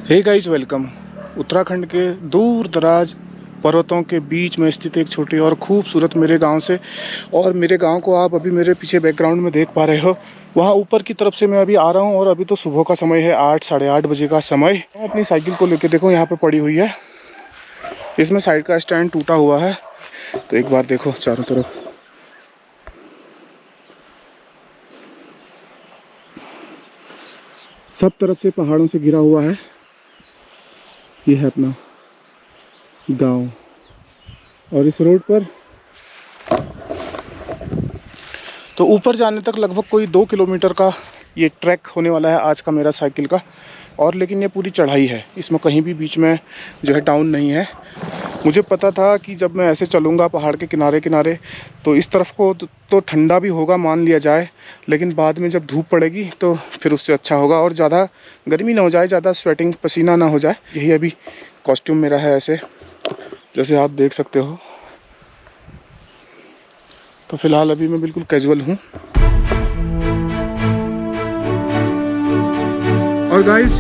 Hey guys, welcome. Uttarakhand के दूर दराज पर्वतों के बीच में स्थित एक छोटी और खूबसूरत मेरे गांव से, और मेरे गांव को आप अभी मेरे पीछे बैकग्राउंड में देख पा रहे हो। वहां ऊपर की तरफ से मैं अभी आ रहा हूं और अभी तो सुबह का समय है, 8 साढ़े 8 बजे का समय। अपनी साइकिल को लेकर देखो यहाँ पे पड़ी हुई है। इसमें साइड का स्टैंड टूटा हुआ है। तो एक बार देखो चारों तरफ, सब तरफ से पहाड़ों से घिरा हुआ है। ये है अपना गांव, और इस रोड पर तो ऊपर जाने तक लगभग कोई 2 किलोमीटर का ये ट्रैक होने वाला है आज का मेरा साइकिल का। और लेकिन ये पूरी चढ़ाई है, इसमें कहीं भी बीच में जो है डाउन नहीं है। मुझे पता था कि जब मैं ऐसे चलूँगा पहाड़ के किनारे किनारे तो इस तरफ को तो ठंडा भी होगा मान लिया जाए, लेकिन बाद में जब धूप पड़ेगी तो फिर उससे अच्छा होगा और ज़्यादा गर्मी ना हो जाए, ज़्यादा स्वेटिंग पसीना ना हो जाए। यही अभी कॉस्ट्यूम मेरा है, ऐसे जैसे आप देख सकते हो। तो फ़िलहाल अभी मैं बिल्कुल कैजुअल हूँ। और गाइस,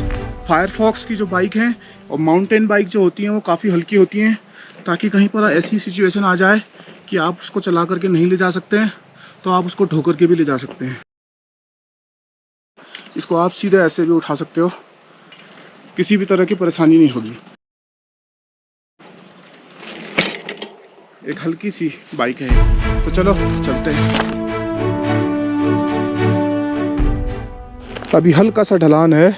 फायरफॉक्स की जो बाइक है और माउंटेन बाइक जो होती हैं वो काफ़ी हल्की होती हैं, ताकि कहीं पर ऐसी सिचुएशन आ जाए कि आप उसको चला करके नहीं ले जा सकते हैं तो आप उसको ढो करके भी ले जा सकते हैं। इसको आप सीधे ऐसे भी उठा सकते हो, किसी भी तरह की परेशानी नहीं होगी। एक हल्की सी बाइक है, तो चलो चलते हैं। अभी हल्का सा ढलान है,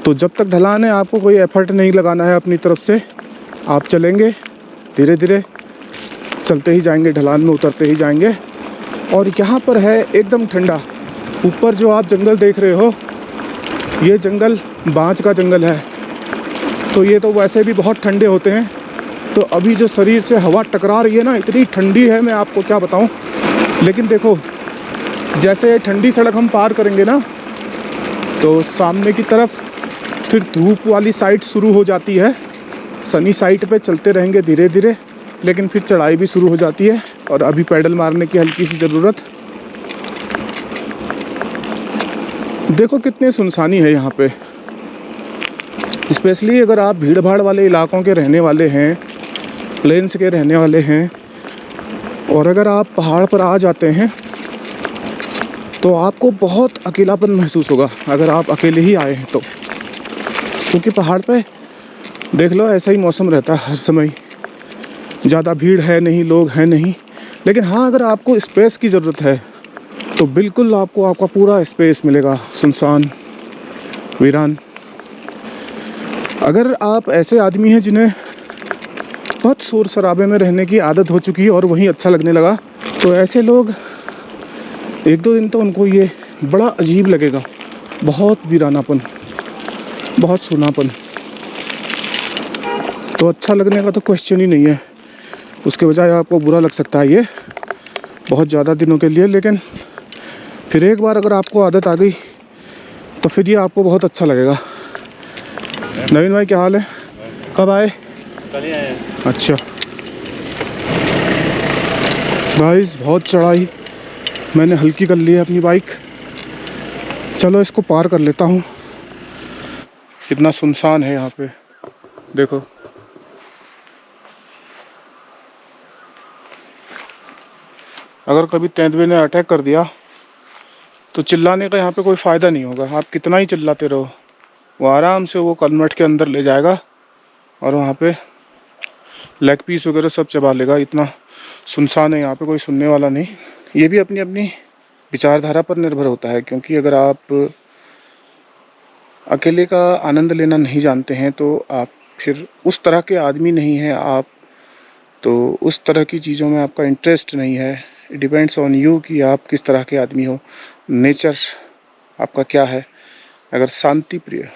तो जब तक ढलान है आपको कोई एफर्ट नहीं लगाना है अपनी तरफ से। आप चलेंगे धीरे धीरे, चलते ही जाएंगे, ढलान में उतरते ही जाएंगे। और यहाँ पर है एकदम ठंडा। ऊपर जो आप जंगल देख रहे हो, ये जंगल बांज का जंगल है, तो ये तो वैसे भी बहुत ठंडे होते हैं। तो अभी जो शरीर से हवा टकरा रही है ना, इतनी ठंडी है, मैं आपको क्या बताऊं। लेकिन देखो, जैसे ठंडी सड़क हम पार करेंगे ना, तो सामने की तरफ फिर धूप वाली साइड शुरू हो जाती है। सनी साइड पे चलते रहेंगे धीरे धीरे, लेकिन फिर चढ़ाई भी शुरू हो जाती है और अभी पैडल मारने की हल्की सी ज़रूरत। देखो कितनी सुनसानी है यहाँ पे। स्पेशली अगर आप भीड़ भाड़ वाले इलाकों के रहने वाले हैं, प्लेन्स के रहने वाले हैं, और अगर आप पहाड़ पर आ जाते हैं तो आपको बहुत अकेलापन महसूस होगा अगर आप अकेले ही आए हैं तो। क्योंकि पहाड़ पे देख लो ऐसा ही मौसम रहता है हर समय, ज़्यादा भीड़ है नहीं, लोग हैं नहीं। लेकिन हाँ, अगर आपको स्पेस की ज़रूरत है तो बिल्कुल आपको आपका पूरा स्पेस मिलेगा, सुनसान वीरान। अगर आप ऐसे आदमी हैं जिन्हें बहुत शोर शराबे में रहने की आदत हो चुकी है और वहीं अच्छा लगने लगा, तो ऐसे लोग 1-2 दिन तो उनको ये बड़ा अजीब लगेगा। बहुत वीरानापन, बहुत सूनापन। तो अच्छा लगने का तो क्वेश्चन ही नहीं है, उसके बजाय आपको बुरा लग सकता है ये बहुत ज़्यादा दिनों के लिए। लेकिन फिर एक बार अगर आपको आदत आ गई तो फिर ये आपको बहुत अच्छा लगेगा। नवीन भाई, क्या हाल है? कब आए? कल ही आए। अच्छा भाई, बहुत चढ़ाई। मैंने हल्की कर ली है अपनी बाइक। चलो इसको पार कर लेता हूँ। कितना सुनसान है यहाँ पे, देखो। अगर कभी तेंदुए ने अटैक कर दिया तो चिल्लाने का यहाँ पे कोई फ़ायदा नहीं होगा। आप कितना ही चिल्लाते रहो, वो आराम से वो कलमठ के अंदर ले जाएगा और वहाँ पे लेग पीस वगैरह सब चबा लेगा। इतना सुनसान है यहाँ पे, कोई सुनने वाला नहीं। ये भी अपनी अपनी विचारधारा पर निर्भर होता है, क्योंकि अगर आप अकेले का आनंद लेना नहीं जानते हैं तो आप फिर उस तरह के आदमी नहीं हैं आप, तो उस तरह की चीज़ों में आपका इंटरेस्ट नहीं है। इट डिपेंड्स ऑन यू कि आप किस तरह के आदमी हो, नेचर आपका क्या है। अगर शांति प्रिय,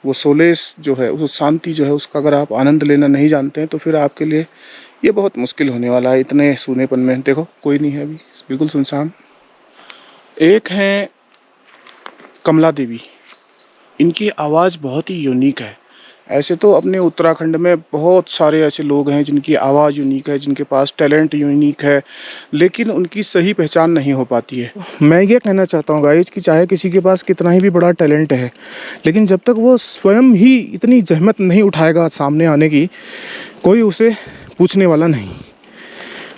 वो सोलेस जो है, वो शांति जो है, उसका अगर आप आनंद लेना नहीं जानते हैं तो फिर आपके लिए ये बहुत मुश्किल होने वाला है इतने सूनेपन में। देखो कोई नहीं है अभी, बिल्कुल सुनसान। एक हैं कमला देवी, इनकी आवाज़ बहुत ही यूनिक है। ऐसे तो अपने उत्तराखंड में बहुत सारे ऐसे लोग हैं जिनकी आवाज़ यूनिक है, जिनके पास टैलेंट यूनिक है, लेकिन उनकी सही पहचान नहीं हो पाती है। मैं ये कहना चाहता हूँ गाइज कि चाहे किसी के पास कितना ही भी बड़ा टैलेंट है, लेकिन जब तक वो स्वयं ही इतनी जहमत नहीं उठाएगा सामने आने की, कोई उसे पूछने वाला नहीं।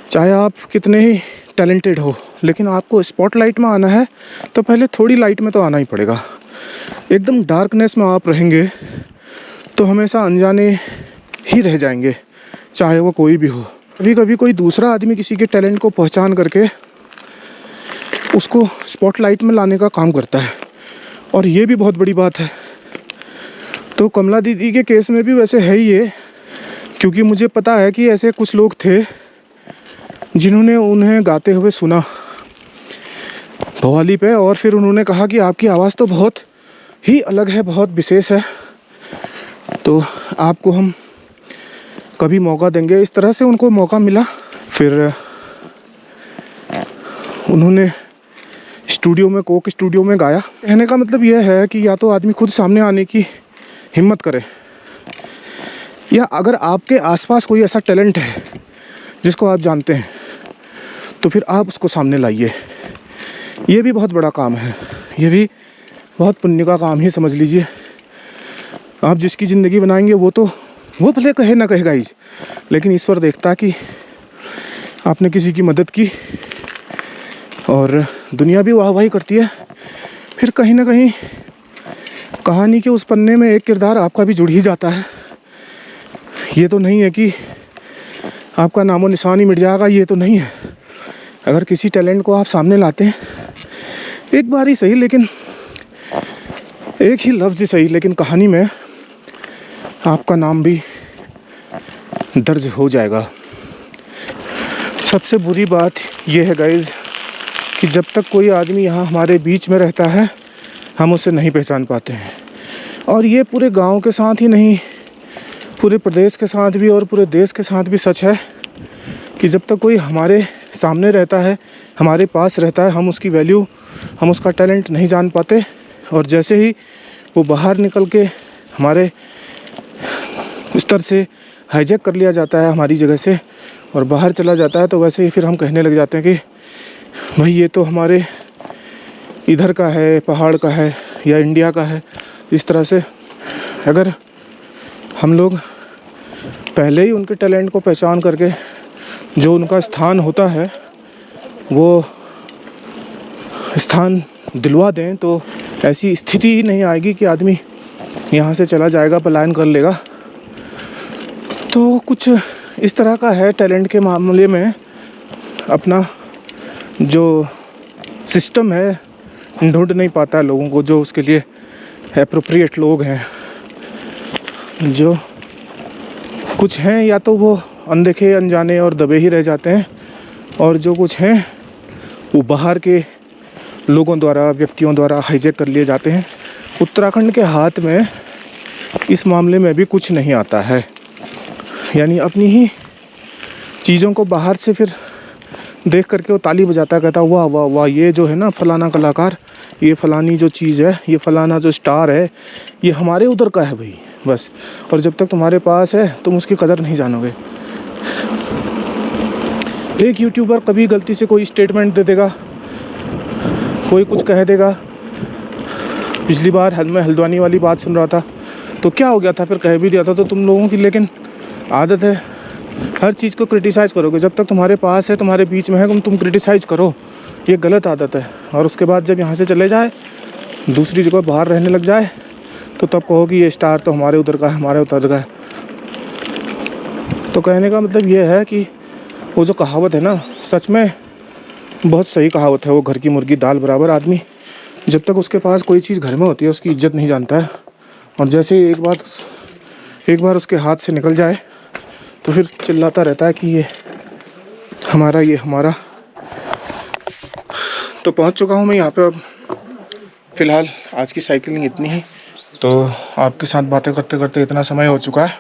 चाहे आप कितने ही टैलेंटेड हो, लेकिन आपको स्पॉटलाइट में आना है तो पहले थोड़ी लाइट में तो आना ही पड़ेगा। एकदम डार्कनेस में आप रहेंगे तो हमेशा अनजाने ही रह जाएंगे, चाहे वो कोई भी हो। कभी कभी कोई दूसरा आदमी किसी के टैलेंट को पहचान करके उसको स्पॉटलाइट में लाने का काम करता है, और ये भी बहुत बड़ी बात है। तो कमला दीदी के केस में भी वैसे है ही ये, क्योंकि मुझे पता है कि ऐसे कुछ लोग थे जिन्होंने उन्हें गाते हुए सुना भवाली पे, और फिर उन्होंने कहा कि आपकी आवाज़ तो बहुत ही अलग है, बहुत विशेष है, तो आपको हम कभी मौका देंगे। इस तरह से उनको मौका मिला। फिर उन्होंने स्टूडियो में, कोक स्टूडियो में गाया। कहने का मतलब यह है कि या तो आदमी खुद सामने आने की हिम्मत करे, या अगर आपके आसपास कोई ऐसा टैलेंट है जिसको आप जानते हैं तो फिर आप उसको सामने लाइए। ये भी बहुत बड़ा काम है, ये भी बहुत पुण्य का काम ही समझ लीजिए। आप जिसकी ज़िंदगी बनाएंगे वो भले कहे ना कहे गाइज, लेकिन ईश्वर देखता है कि आपने किसी की मदद की, और दुनिया भी वाहवाही करती है। फिर कहीं ना कहीं कहानी के उस पन्ने में एक किरदार आपका भी जुड़ ही जाता है। ये तो नहीं है कि आपका नामो निशान ही मिट जाएगा, ये तो नहीं है। अगर किसी टैलेंट को आप सामने लाते हैं, एक बार ही सही, लेकिन एक ही लफ्ज़ ही सही, लेकिन कहानी में आपका नाम भी दर्ज हो जाएगा। सबसे बुरी बात यह है गाइज़ कि जब तक कोई आदमी यहाँ हमारे बीच में रहता है, हम उसे नहीं पहचान पाते हैं। और ये पूरे गांव के साथ ही नहीं, पूरे प्रदेश के साथ भी और पूरे देश के साथ भी सच है कि जब तक कोई हमारे सामने रहता है, हमारे पास रहता है, हम उसकी वैल्यू, हम उसका टैलेंट नहीं जान पाते। और जैसे ही वो बाहर निकल के हमारे स्तर से हाईजैक कर लिया जाता है हमारी जगह से, और बाहर चला जाता है, तो वैसे ही फिर हम कहने लग जाते हैं कि भाई ये तो हमारे इधर का है, पहाड़ का है, या इंडिया का है। इस तरह से अगर हम लोग पहले ही उनके टैलेंट को पहचान करके जो उनका स्थान होता है वो स्थान दिलवा दें, तो ऐसी स्थिति ही नहीं आएगी कि आदमी यहाँ से चला जाएगा, पलायन कर लेगा। तो कुछ इस तरह का है टैलेंट के मामले में। अपना जो सिस्टम है ढूंढ नहीं पाता लोगों को, जो उसके लिए एप्रोप्रिएट लोग हैं। जो कुछ हैं या तो वो अनदेखे, अनजाने और दबे ही रह जाते हैं, और जो कुछ हैं वो बाहर के लोगों द्वारा, व्यक्तियों द्वारा हाईजैक कर लिए जाते हैं। उत्तराखंड के हाथ में इस मामले में भी कुछ नहीं आता है, यानी अपनी ही चीज़ों को बाहर से फिर देख करके वो ताली बजाता, कहता वाह वाह वाह, ये जो है ना फलाना कलाकार, ये फलानी जो चीज़ है, ये फलाना जो स्टार है, ये हमारे उधर का है भाई, बस। और जब तक तुम्हारे पास है तुम उसकी कदर नहीं जानोगे। एक यूट्यूबर कभी गलती से कोई स्टेटमेंट दे देगा, कोई कुछ कह देगा। पिछली बार मैं हल्द्वानी वाली बात सुन रहा था, तो क्या हो गया था, फिर कह भी दिया था। तो तुम लोगों की लेकिन आदत है हर चीज़ को क्रिटिसाइज़ करोगे। जब तक तुम्हारे पास है, तुम्हारे बीच में है, तुम क्रिटिसाइज़ करो, ये गलत आदत है। और उसके बाद जब यहाँ से चले जाए, दूसरी जगह बाहर रहने लग जाए, तो तब कहो कि ये स्टार तो हमारे उधर का है, हमारे उधर का है। तो कहने का मतलब ये है कि वो जो कहावत है ना, सच में बहुत सही कहावत है, वो घर की मुर्गी दाल बराबर। आदमी जब तक उसके पास कोई चीज़ घर में होती है उसकी इज्जत नहीं जानता है, और जैसे ही एक बार उसके हाथ से निकल जाए तो फिर चिल्लाता रहता है कि ये हमारा। तो पहुंच चुका हूं मैं यहाँ पे। अब फ़िलहाल आज की साइकिलिंग इतनी ही, तो आपके साथ बातें करते करते इतना समय हो चुका है।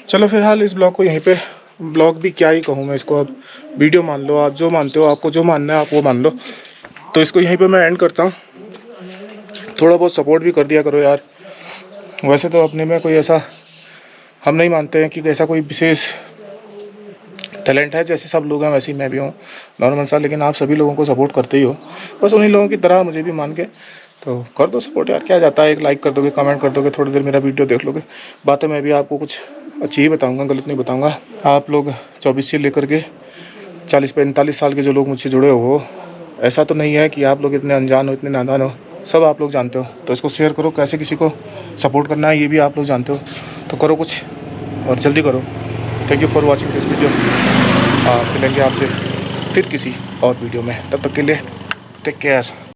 चलो फ़िलहाल इस ब्लॉग को यहीं पे, ब्लॉग भी क्या ही कहूँ मैं इसको, अब वीडियो मान लो, आप जो मानते हो, आपको जो मानना है आप वो मान लो। तो इसको यहीं पे मैं एंड करता हूँ। थोड़ा बहुत सपोर्ट भी कर दिया करो यार। वैसे तो अपने में कोई ऐसा हम नहीं मानते हैं कि ऐसा कोई विशेष टैलेंट है, जैसे सब लोग हैं वैसे ही मैं भी हूँ, नॉर्मल सा। लेकिन आप सभी लोगों को सपोर्ट करते ही हो, बस उन्हीं लोगों की तरह मुझे भी मान के तो कर दो सपोर्ट यार, क्या जाता है। एक लाइक कर दोगे, कमेंट कर दोगे, थोड़ी देर मेरा वीडियो देख लोगे, बातें मैं भी आपको कुछ अच्छी ही बताऊँगा, गलत नहीं बताऊँगा। आप लोग 24 से लेकर के 40-45 साल के जो लोग मुझसे जुड़े हो, ऐसा तो नहीं है कि आप लोग इतने अनजान हो, इतने नादान हो, सब आप लोग जानते हो। तो इसको शेयर करो, कैसे किसी को सपोर्ट करना है ये भी आप लोग जानते हो, तो करो कुछ और जल्दी करो। Thank you for watching this video. मिलेंगे आपसे फिर किसी और वीडियो में, तब तक के लिए टेक केयर।